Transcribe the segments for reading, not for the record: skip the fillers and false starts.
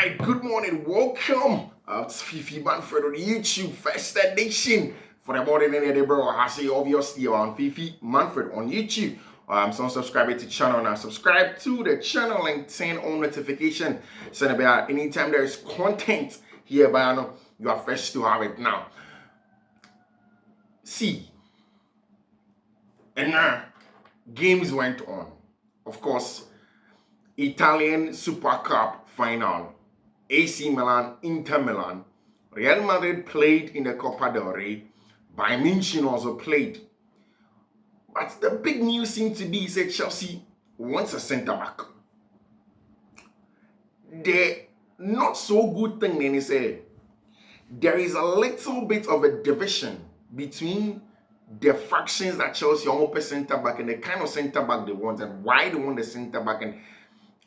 Alright, good morning, welcome to Fiifi-Manfred on YouTube, first edition for the morning in Edinburgh. I say obviously on Fiifi-Manfred on YouTube. So subscribe to the channel now. Subscribe to the channel and turn on notification. So that anytime there is content here, you are first to have it now. See, and now games went on. Of course, Italian Super Cup final. AC Milan, Inter Milan. Real Madrid played in the Copa del Rey. Bayern Munich also played. But the big news seemed to be that Chelsea wants a centre back. The not so good thing then is there is a little bit of a division between the factions that Chelsea want a centre back and the kind of centre back they want and why they want the centre back and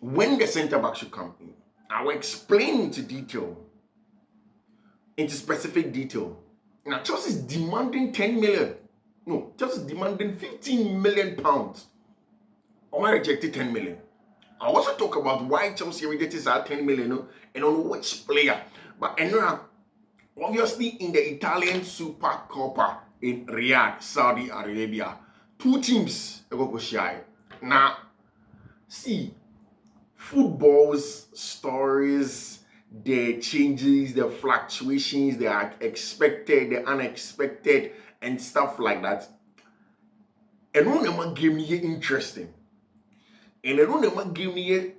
when the centre back should come in. I will explain into specific detail. Now Chelsea is demanding 10 million. No, Chelsea is demanding 15 million pounds. I rejected 10 million. I also talk about why Chelsea rejected that 10 million and on which player. But obviously in the Italian Super Cup in Riyadh, Saudi Arabia, two teams go shy. Now, see, football's stories, the changes, the fluctuations, the expected, the unexpected, and stuff like that. And one game me interesting. And one game me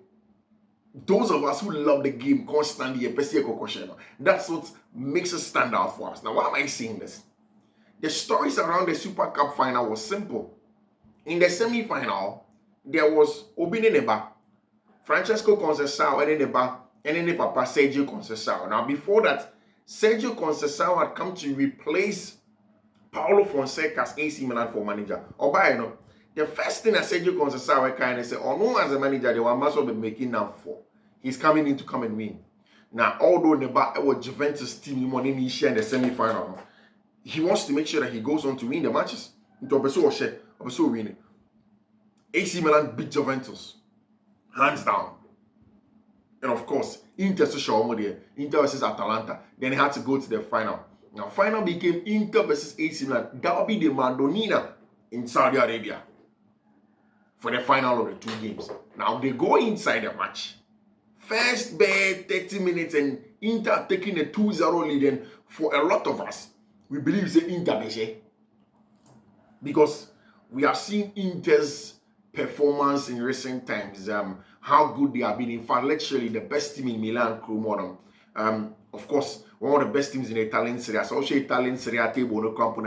those of us who love the game constantly. That's what makes it stand out for us. Now, why am I saying this? The stories around the Super Cup final was simple. In the semi-final, there was Obineneba, Francesco Conceição, and then the Papa Sergio Conceição. Now, before that, Sergio Conceição had come to replace Paulo Fonseca as AC Milan for manager. The first thing that Sergio Conceição kind of said, no, as a manager, they were must be making now for. He's coming in to come and win. Now, although Neba was Juventus team money in the semi-final, he wants to make sure that he goes on to win the matches. Into winning. AC Milan beat Juventus, hands down. And of course, Inter Inter versus Atalanta. Then he had to go to the final. Now, final became Inter versus AC Milan. Derby de Madonnina in Saudi Arabia for the final of the two games. Now, they go inside the match. First bet 30 minutes and Inter taking a 2-0 lead. And for a lot of us, we believe it's Inter because we have seen Inter's performance in recent times, how good they have been. In fact, literally the best team in Milan, of course, one of the best teams in the Italian Serie A. So also Italian Serie A table,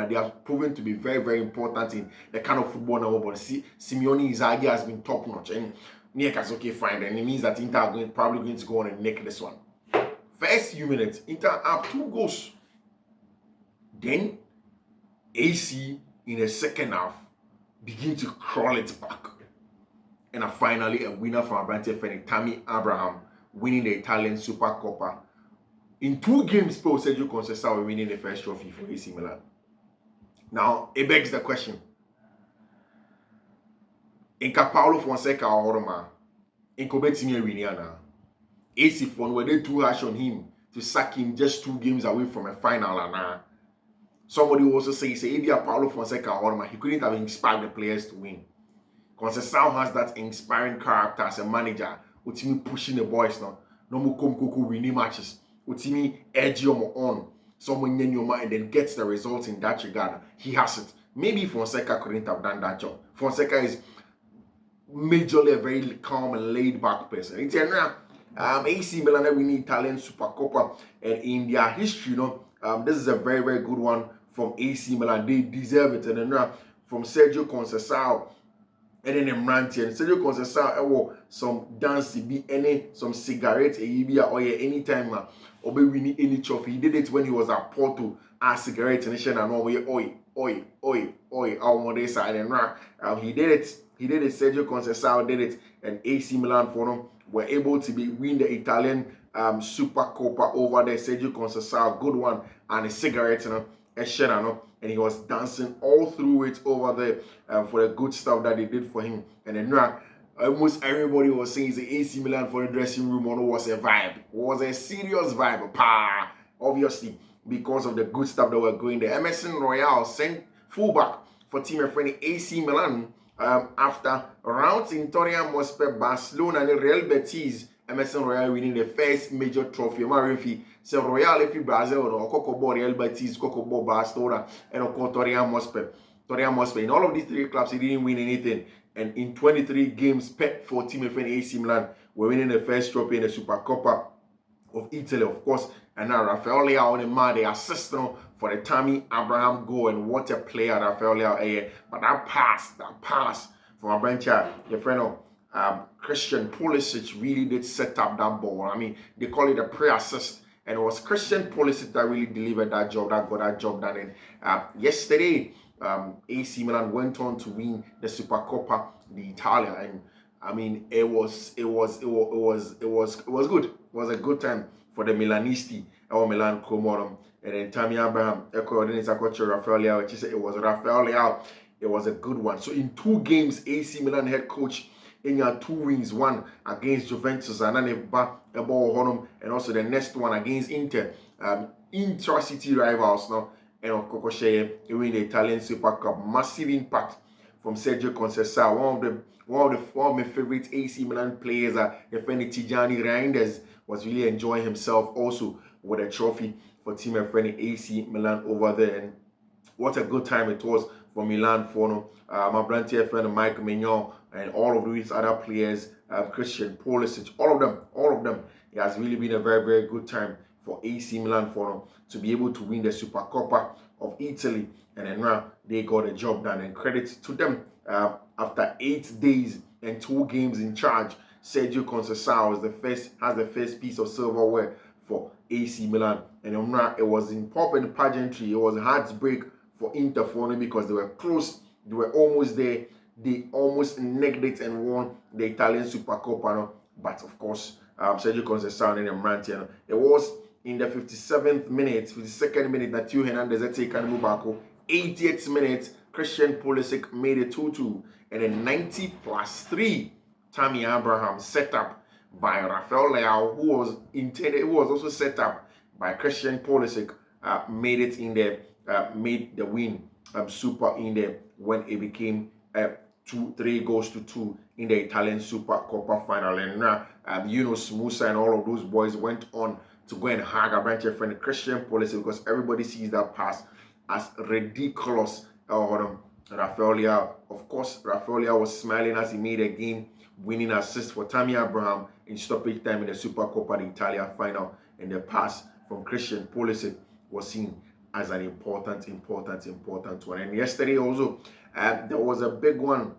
they have proven to be very, very important in the kind of football now. But Simeone Inzaghi has been top notch, and Nieka's okay, fine. And it means that Inter are probably going to go on and nick this one. First few minutes, Inter have 2 goals. Then AC in the second half begin to crawl it back. And finally, a winner from Abrante Feni, Tammy Abraham, winning the Italian Super Cup. In 2 games, Sergio Conceição winning the first trophy for AC Milan. Now, it begs the question. In Paulo Fonseca or Oroma, in Kobetini Winiana, AC Fon, were they too harsh on him to sack him just 2 games away from a final? And somebody also says, if you are Paulo Fonseca or Oroma, he couldn't have inspired the players to win. Conceição has that inspiring character as a manager. Utimi pushing the boys now. No more come winning matches. Utimi edge your on. Someone in your mind and then gets the results in that regard. He has it. Maybe Fonseca couldn't have done that job. Fonseca is majorly a very calm and laid back person. It's AC Milan winning Italian Super Cup, and in their history, this is a very, very good one from AC Milan. They deserve it. And then from Sergio Conceição. And then Mranti and Sergio Conceição some dance be some cigarettes or anytime or we need any trophy. He did it when he was at Porto as cigarettes and all oi and he did it. Sergio Conceição did it, and AC Milan for them were able to win the Italian Super Copa over there. Sergio Conceição, good one, and a cigarette and he was dancing all through it over there for the good stuff that they did for him. And then almost everybody was saying the AC Milan for the dressing room was a vibe. It was a serious vibe. Obviously, because of the good stuff that were going there. Emerson Royal sent fullback for team and friend AC Milan after rounds in Tottenham Hotspur, Barcelona, and Real Betis. Emerson Royal winning the first major trophy. Marifi so Royal if Brazil or Coco Real Betis, Coco Barcelona, and of course Tottenham Hotspur. In all of these three clubs, he didn't win anything. And in 23 games for team and friend AC Milan, we're winning the first trophy in the Supercoppa of Italy, of course. And now Rafael Leao on the man, the assistant for the Tammy Abraham goal. And what a player Rafael Leao is. But that pass from a bench, your friend Christian Pulisic really did set up that ball. I mean, they call it a pre-assist. And it was Christian Pulisic that really delivered that job, that got that job done. And yesterday, AC Milan went on to win the Supercoppa d'Italia, and I mean it was good. It was a good time for the Milanisti or Milan Comorum. And then Tammy Abraham, Rafael Leao, which said it was Rafael Leao. It was a good one. So in 2 games, AC Milan head coach in 2 wins, one against Juventus and then a ball honum, and also the next one against Inter, intra-city rivals now. And of course, win the Italian Super Cup. Massive impact from Sergio Conceição, one of my favorite AC Milan players. The friend Tijani Reinders was really enjoying himself also with a trophy for team and friend AC Milan over there. And what a good time it was for Milan for my brand friend Mike Mignon and all of these other players, Christian Pulisic, all of them. It has really been a very, very good time for AC Milan for to be able to win the Supercoppa of Italy, and then now they got a job done. And credit to them. After 8 days and 2 games in charge, Sergio Conceição has the first piece of silverware for AC Milan. And now it was in pop and pageantry. It was a heartbreak for Inter for them because they were close. They were almost there. They almost negged it and won the Italian Supercoppa. But of course, Sergio Conceição and Mantiano. It was in the 57th minute, 52nd minute, that Theo Hernandez had taken Mubako. 80th minute, Christian Pulisic made it 2-2. And then 90 plus 3, Tammy Abraham set up by Rafael Leao, who was also set up by Christian Pulisic, made it in there, made the win super in there when it became 3 goals to 2 in the Italian Supercoppa final. And now Yunus Musa and all of those boys went on to go and hug a branch of friend Christian Pulisic because everybody sees that pass as ridiculous. Rafael Leao, of course, Rafael Leao was smiling as he made a game-winning assist for Tammy Abraham in stoppage time in the Supercoppa d'Italia final. And the pass from Christian Pulisic was seen as an important one. And yesterday also, there was a big one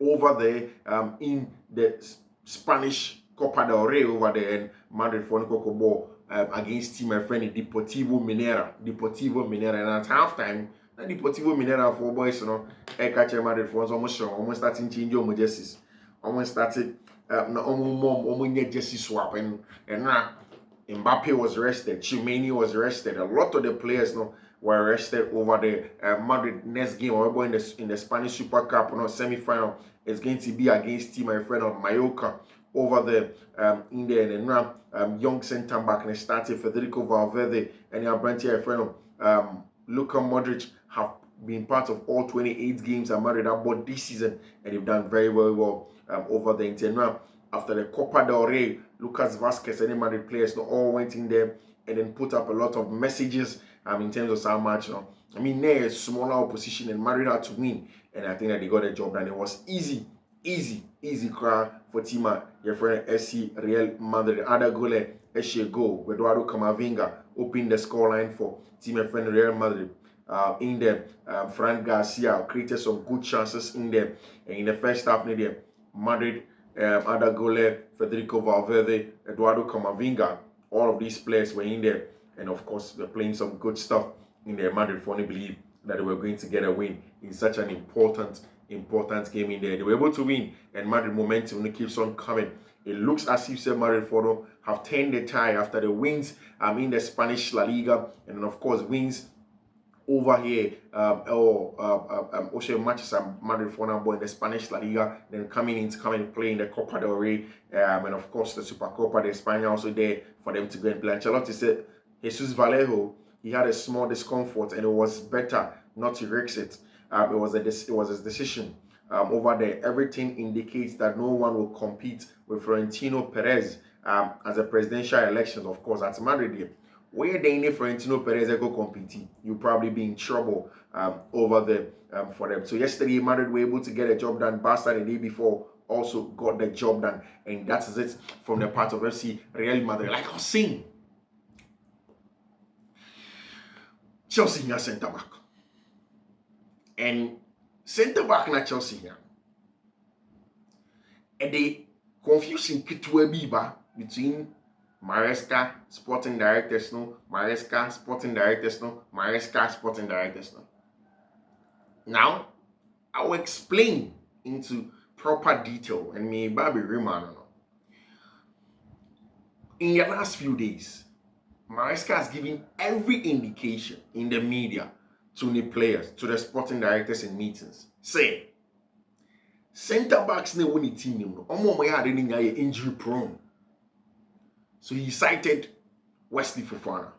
over there in the Spanish Copa del Rey over there in Madrid for Coco against team my friend Deportivo Minera. And at halftime, Deportivo Minera for boys, I catch Madrid for almost starting changing jerseys. Almost started jersey swap and now Mbappe was arrested, Chimeni was arrested. A lot of the players were arrested over the Madrid next game. We're in the Spanish Super Cup semi-final. It's going to be against team my friend of Mallorca over there in there. And now young centre back and started Federico Valverde and our branch here friend of Luka Modric have been part of all 28 games at Madrid about this season, and they've done very, very well over the internal. After the Copa del Rey, Lucas Vasquez and the Madrid players all went in there and then put up a lot of messages in terms of how much. I mean, they're a smaller opposition and Madrid had to win, and I think that they got a job done. It was easy cry for Tima, your friend SC Real Madrid. Other goal, Eshe goal, Eduardo Camavinga opened the scoreline for team and friend Real Madrid. In there, Fran Garcia created some good chances in there. And in the first half, Madrid, other goal, Federico Valverde, Eduardo Camavinga, all of these players were in there. And of course, they're playing some good stuff in there. Madrid fully believe that they were going to get a win in such an important game in there. They were able to win, and Madrid momentum keeps on coming. It looks as if Madrid have turned the tide after the wins in the Spanish La Liga, and then of course wins over here, also Manchester Madrid for now, in the Spanish La Liga, then coming to play in the Copa del Rey, and of course the Supercopa de España also there for them to go and play. Ancelotti said Jesus Vallejo, he had a small discomfort and it was better not to risk it. It was his decision over there. Everything indicates that no one will compete with Florentino Perez as a presidential elections, of course, at Madrid. Where they need Florentino Perez go compete, you'll probably be in trouble over there for them. So yesterday, Madrid were able to get a job done. Barca the day before also got the job done, and that is it from the part of FC Real Madrid. Like I was saying, Chelsea here centre back, and centre back na Chelsea here, and the confusion kitwe biba between Maresca, sporting directors no, Maresca, sporting directors no, Maresca, sporting directors no. Now, I will explain into proper detail and me Babi Riemann. In the last few days, Maresca has given every indication in the media to the players, to the sporting directors in meetings, say, center backs ne won the team no, omo had any injury prone. So he cited Wesley Fofana.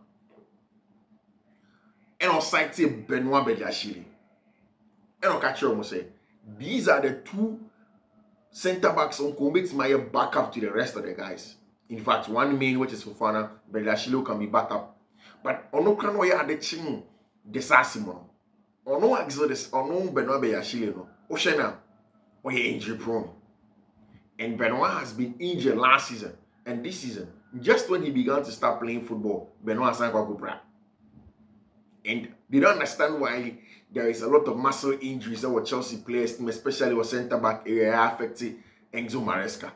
And I cited Benoit Bediashile. And I catch you say, these are the two center backs on commit my backup to the rest of the guys. In fact, one main, which is Fofana, Bediashile can be backup. But ono kran oya ade chin desasimo. Ono exodus, ono Benoit Bediashile no. Oshena oya injury prone. And Benoit has been injured last season and this season. Just when he began to start playing football, Benoit Sankwa. And they don't understand why there is a lot of muscle injuries that were Chelsea players, especially with centre back area affected Enzo Maresca.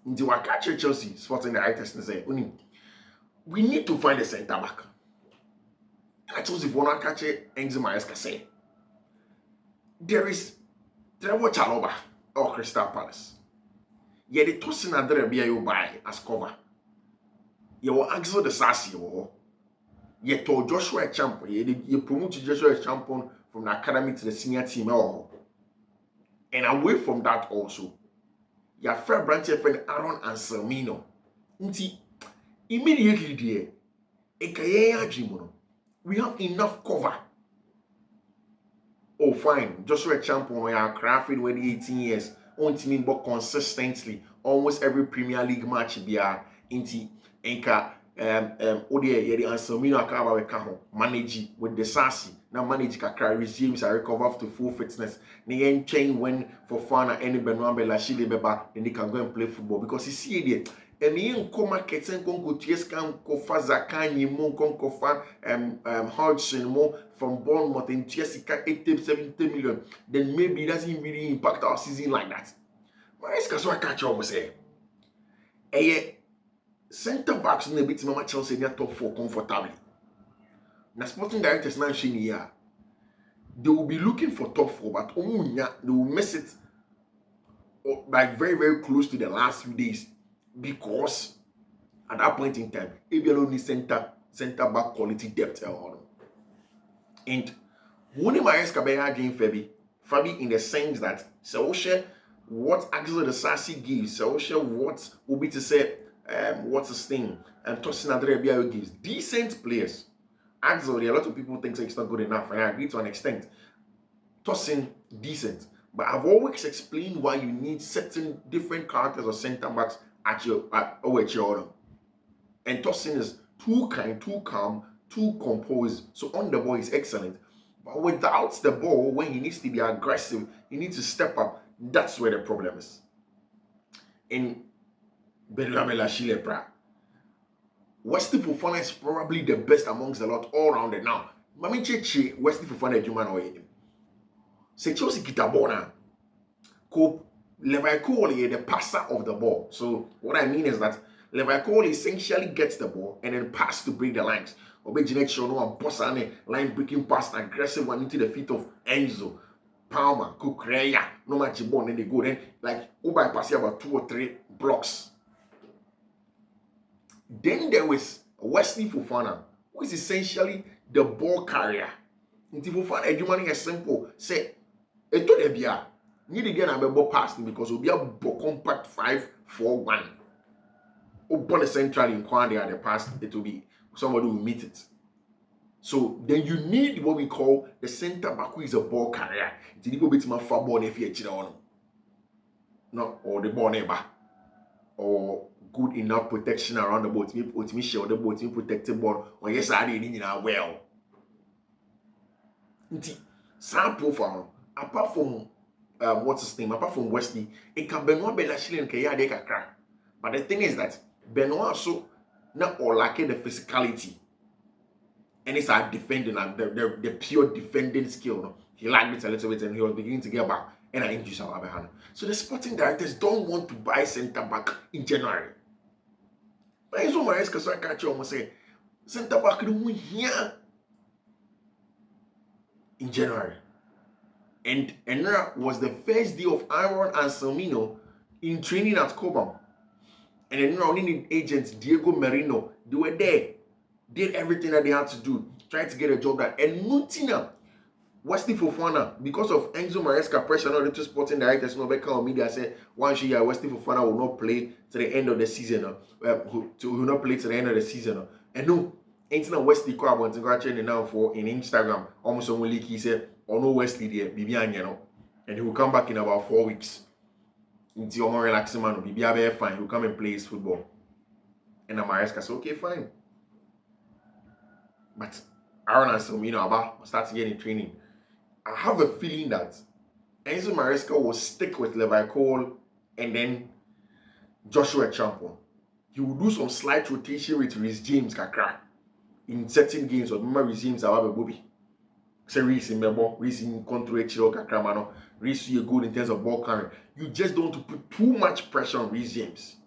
In the Wakache Chelsea sporting directors say, we need to find a centre back. And I Chelsea for Wakache Enzo Maresca say, there is Trevor Chalobah or Crystal Palace. Ye the tossing adre bia you buy as cover. Ye will Axel the Sassy or ye told Joshua Champion, ye promote Joshua Champion from the academy to the senior team. And away from that also, your fair branch friend Aaron and Selmino. Immediately there, we have enough cover. Oh fine, Joshua Champion we are crafting when 18 years. On team but consistently almost every Premier League match be inti enka ode and Selmino akaba we ka ho manage with the Sassy now manage kakra resumes and recover to full fitness na chain when for fun any Benoit Bediashile beba then they can go and play football because you see there and yen ko market and kon ko tieskan ko fa Zakani mo kon ko fa Hodgson mo from Bournemouth in Tiesika 80-70 million, then maybe it doesn't really impact our season like that. But it's so I catch up say center backs in a bit mama Chelsea near top 4 comfortably. Now sporting directors now showing here, they will be looking for top 4, but they will miss it like very, very close to the last few days because at that point in time, ABL only center back quality depth. And when Maresca be again Fabi in the sense that so what Axel the Sassy gives, so what will be to say what's his thing and Tosin Adrebia gives decent players. Axel, a lot of people think it's not good enough, and I agree to an extent. Tosin decent, but I've always explained why you need certain different characters or centre backs at your order. And Tosin is too kind, too calm, too composed. So on the ball is excellent. But without the ball, when he needs to be aggressive, he needs to step up. That's where the problem is. In Benoit Bediashile, Wesley Fofana is probably the best amongst the lot all rounded now. Mami Cheche, Wesley Fofana Juman or him. Se Chelsea Kitabona. Ko Levi Cole the passer of the ball. So what I mean is that Levi Cole essentially gets the ball and then pass to break the lines. Obejinek Shono and Bossane line breaking pass aggressive one into the feet of Enzo, Palmer, Kukureya, no match ball, and they go then like Ubai pass about 2 or 3 blocks. Then there was Wesley Fofana, who is essentially the ball carrier. Nti Fofana adwuma is simple. Say eto de bia need again a ball pass because we be a compact 5-4-1. Open the central in Kwande at the pass, it will be somebody will meet it. So then you need what we call the center back who is a ball carrier. It's a bit more far ball if you on. No, or the ball neighbor. Or good enough protection around the boat. Me share the boat, me protected ball. Or yes, I didn't know well. Some profile, apart from what's his name, apart from Wesley, it can be no better shilling can you crack. But the thing is that Benoit also not all lacking the physicality. And it's our defending and the pure defending skill. No? He lacked it a little bit and he was beginning to get back. And I injured our hand. So the sporting directors don't want to buy centre back in January. But it's my risk so I catch you almost say centre back here in January. And that was the first day of Aaron and Selmino in training at Cobham. And then running agents Diego Merino, they were there, did everything that they had to do, tried to get a job done. And Nutina, Wesley Fofana, because of Enzo Maresca pressure, not the two sporting directors, no back on media said one year Wesley Fofana will not play to the end of the season. Will not play to the end of the season. And no, ain't no Wesley go about to go training now for in Instagram. Almost on leak he said, "Oh no, Wesley there, Bibian, you know," and he will come back in about 4 weeks. Into your more relaxing man, Bibi fine. He'll come and play his football. And Maresca said, "Okay, fine." But Aaron and Selmino about start getting training. I have a feeling that Enzo Maresca will stick with Levi Cole and then Joshua Champion. He will do some slight rotation with Reece James Kakra in certain games. Or remember Reece James have a bobby. Say Reece in Mebo, Reece in control Chiro Kakra mano. Reece is good in terms of ball carrying. You just don't want to put too much pressure on Reece James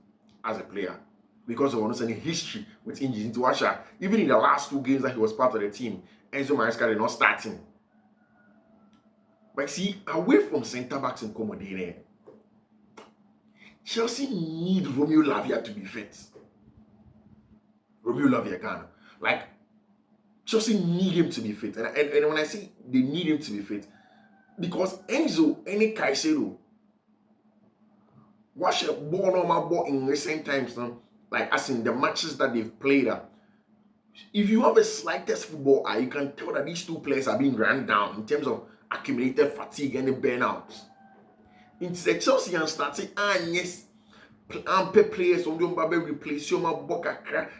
as a player because of any history with injuries into Asha. Even in the last 2 games that he was part of the team, Enzo Maresca did not start him. But see, away from centre backs and Comodine, Chelsea need Romeo Lavia to be fit. Romeo Lavia can. Like, Chelsea need him to be fit. And when I say they need him to be fit, because Enzo, any Caicedo, watch a ball on my ball in recent times, like as in the matches that they've played at. If you have a slightest football eye, you can tell that these 2 players are being run down in terms of accumulated fatigue and the burnout. It's the Chelsea and starting yes, players on the replace your Boca,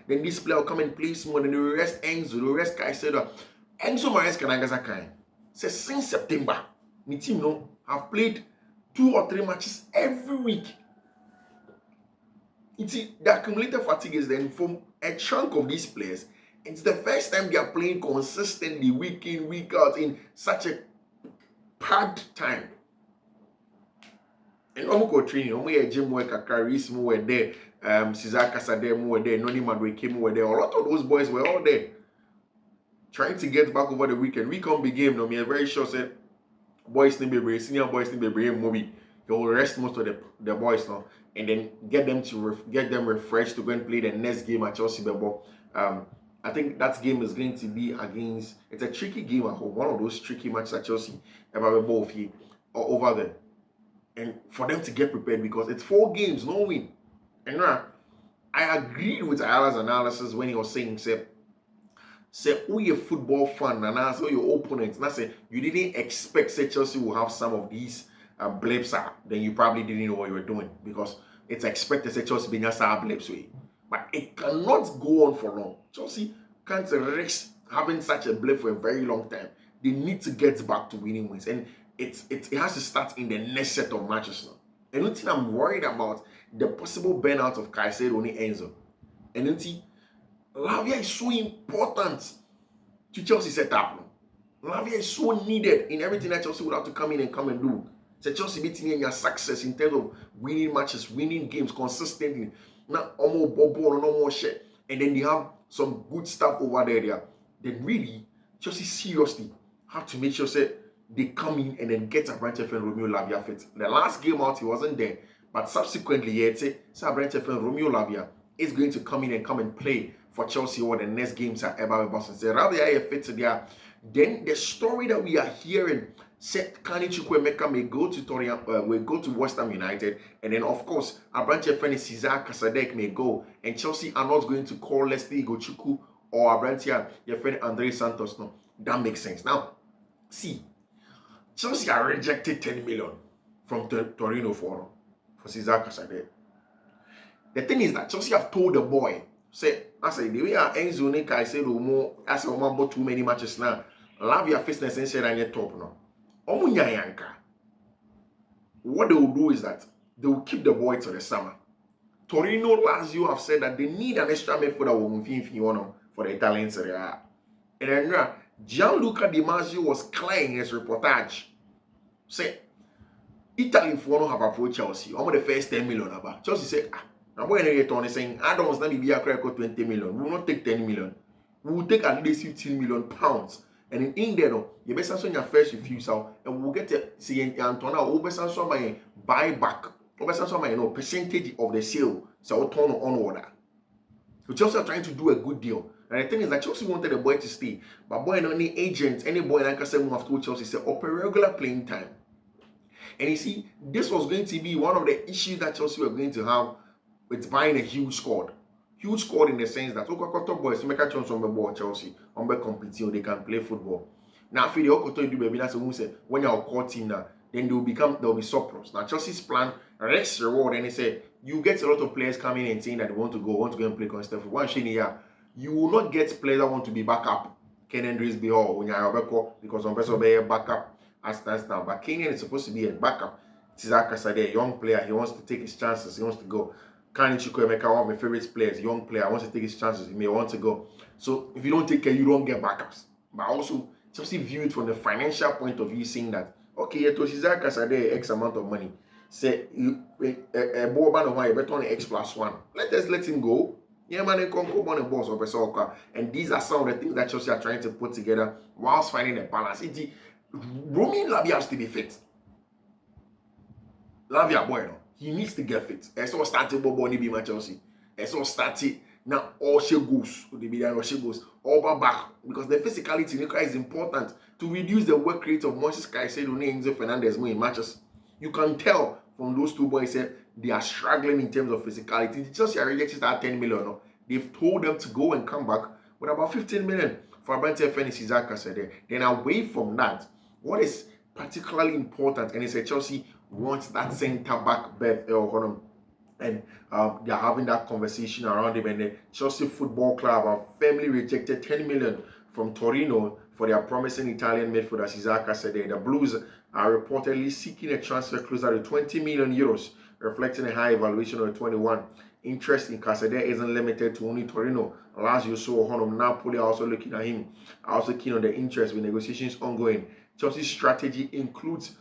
then this player will come and play more than the rest Enzo, the rest Caicedo. Enzo Maresca Nagasakai. Says since September, my team have played 2 or 3 matches every week. The accumulated fatigue is then from a chunk of these players. It's the first time they are playing consistently, week in, week out, in such a packed time. And Omuko training, Omu Jim work, Caris were there, Cesar Casadem were there, Noni Madrid were there. A lot of those boys were all there. Trying to get back over the weekend. We can't be game, me very sure said boys need be brave, senior boys need be brave movie. You will rest most of the boys now and then get them refreshed to go and play the next game at Chelsea Bebo. I think that game is going to be against, it's a tricky game at home, one of those tricky matches at Chelsea ever both here or over there. And for them to get prepared because it's 4 games, no win. And I agreed with Ayala's analysis when he was saying, say who you a football fan and I say your opponents, and I say you didn't expect say Chelsea will have some of these blips, then you probably didn't know what you were doing because it's expected say Chelsea being just blips way. But it cannot go on for long. Chelsea can't risk having such a blip for a very long time. They need to get back to winning wins. And it has to start in the next set of matches now. And one thing I'm worried about, the possible burnout of Caicedo and Enzo. And Lavia is so important to Chelsea setup. Lavia is so needed in everything that Chelsea would have to come in and do. So Chelsea beating your success in terms of winning matches, winning games consistently. Not almost ball, no more shit. And then they have some good stuff over there. Then really, Chelsea seriously have to make sure say they come in and then get a branch and Romeo Lavia fit. The last game out, he wasn't there. But subsequently, say Branch and Romeo Lavia is going to come in and play for Chelsea or the next games are ever Boston. Say Rabia fit there. Then the story that we are hearing said Kani Chukwuemeka may go to will go to West Ham United, and then of course Abranche friend Cesar Casadec may go, and Chelsea are not going to call Leslie Igochukwu or Abranche your friend Andre Santos. No, that makes sense. Now, see, Chelsea are rejected 10 million from Torino for Cesar Casadec. The thing is that Chelsea have told the boy, say, I say the way Enzo Nika I said I said about too many matches now. Lavia fitness and said I top now. What they will do is that they will keep the boy till the summer. Torino Lazio have said that they need an extra midfielder for the Italian Serie A. And then Gianluca Di Marzio was clear in his reportage. Say, Italy for have approached Chelsea. Almost the first 10 million about. Chelsea said, I'm going to get on saying, I don't want to be a credit 20 million. We will not take 10 million. We will take at least 15 million pounds. And in England, you best answer your first refusal, and we'll get to see Antona, we best answer my buyback, we best answer my percentage of the sale, so turn on order. So Chelsea are trying to do a good deal. And the thing is that Chelsea wanted the boy to stay, but boy, any agent, any boy like I said, we have told Chelsea say up a regular playing time. And you see, this was going to be one of the issues that Chelsea were going to have with buying a huge squad. Huge squad in the sense that top boys make a chance on the ball Chelsea on the competition, they can play football. Now if you do baby, that's when you're a core team now, then they'll be surplus. Now Chelsea's plan Rex reward, and they say you get a lot of players coming and saying that they want to go and play constant football. One year, you will not get players that want to be backup. Kenan Drisby or when you're because on person be a backup as stands now. But Kenan is supposed to be a backup. Cesar Casadec, a young player, he wants to take his chances, he wants to go. Kani Chukwuemeka, one of my favorite players, young player, wants to take his chances, he may want to go. So if you don't take care, you don't get backups. But also, Chelsea view it from the financial point of view, saying that, okay, to Cesar Casadec, X amount of money. Say, a ball ban of why you better on X plus one. Let him go. Yeah, man, come on the boss of a soccer. And these are some of the things that Chelsea are trying to put together whilst finding a balance. Romain Lavia has to be fit. Lavia boy, no. He needs to get fit. And so started Bobo ni be my Chelsea. And so started now all she goes. All back. Because the physicality is important to reduce the work rate of Moses Caicedo and Enzo Fernandez in matches. You can tell from those two boys that they are struggling in terms of physicality. Chelsea are rejected at 10 million. No? They've told them to go and come back with about 15 million for Abante Feni Cesar Casadec. Then away from that, what is particularly important, and it's a Chelsea wants that centre back berth and they are having that conversation around him, and the Chelsea Football Club have firmly rejected 10 million from Torino for their promising Italian midfielder Cesar Casadec. The Blues are reportedly seeking a transfer closer to 20 million euros, reflecting a high evaluation of the 21. Interest in Casadec isn't limited to only Torino. Lazio, so Napoli are also looking at him, are also keen on the interest with negotiations ongoing. Chelsea's strategy includes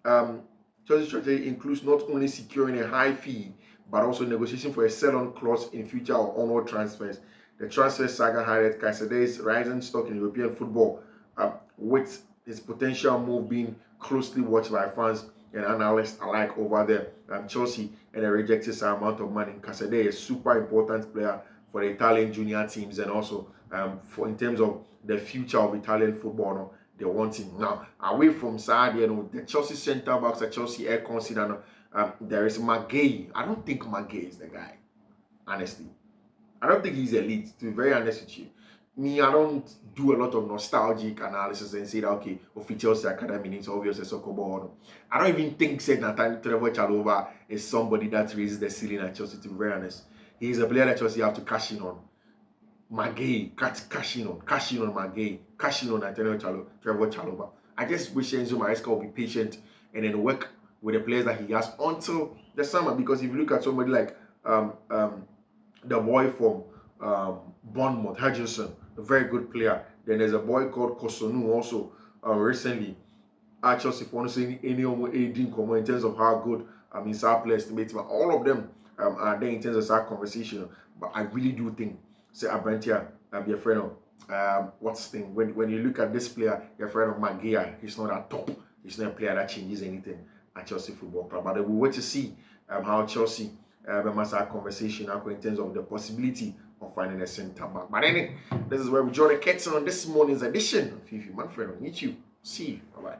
not only securing a high fee, but also negotiation for a sell-on clause in future or onward transfers. The transfer saga highlights Casadec's rising stock in European football, with his potential move being closely watched by fans and analysts alike over there. Chelsea and a rejected amount of money. Casadec is a super important player for the Italian junior teams, and also in terms of the future of Italian football. No? They want him. Now, away from Saudi, the Chelsea centre backs that Chelsea are considering, there is Magay. I don't think Magay is the guy, honestly. I don't think he's elite, to be very honest with you. Me, I don't do a lot of nostalgic analysis and say that, okay, of Chelsea Academy needs obviously soccer ball. I don't even think Nathan Trevor Chalobah is somebody that raises the ceiling at Chelsea, to be very honest. He's a player that Chelsea have to cash in on. Magay, cashing on Magay, cashing on Trevor Chalobah. I just wish Enzo Maresca will be patient and then work with the players that he has until the summer. Because if you look at somebody like the boy from Bournemouth, Hutchinson, a very good player. Then there's a boy called Kosunu also recently at Chelsea for saying any AD in terms of how good his players to make. All of them are there in terms of that conversation. But I really do think say Abrantia be a friend of what's the thing when you look at this player, you're a friend of Magia. He's not a top, he's not a player that changes anything at Chelsea Football Club. But we wait to see how Chelsea must have conversation in terms of the possibility of finding a centre back. But anyway, this is where we draw the curtain on this morning's edition of Fiifi-Manfred on YouTube. See you. Bye bye.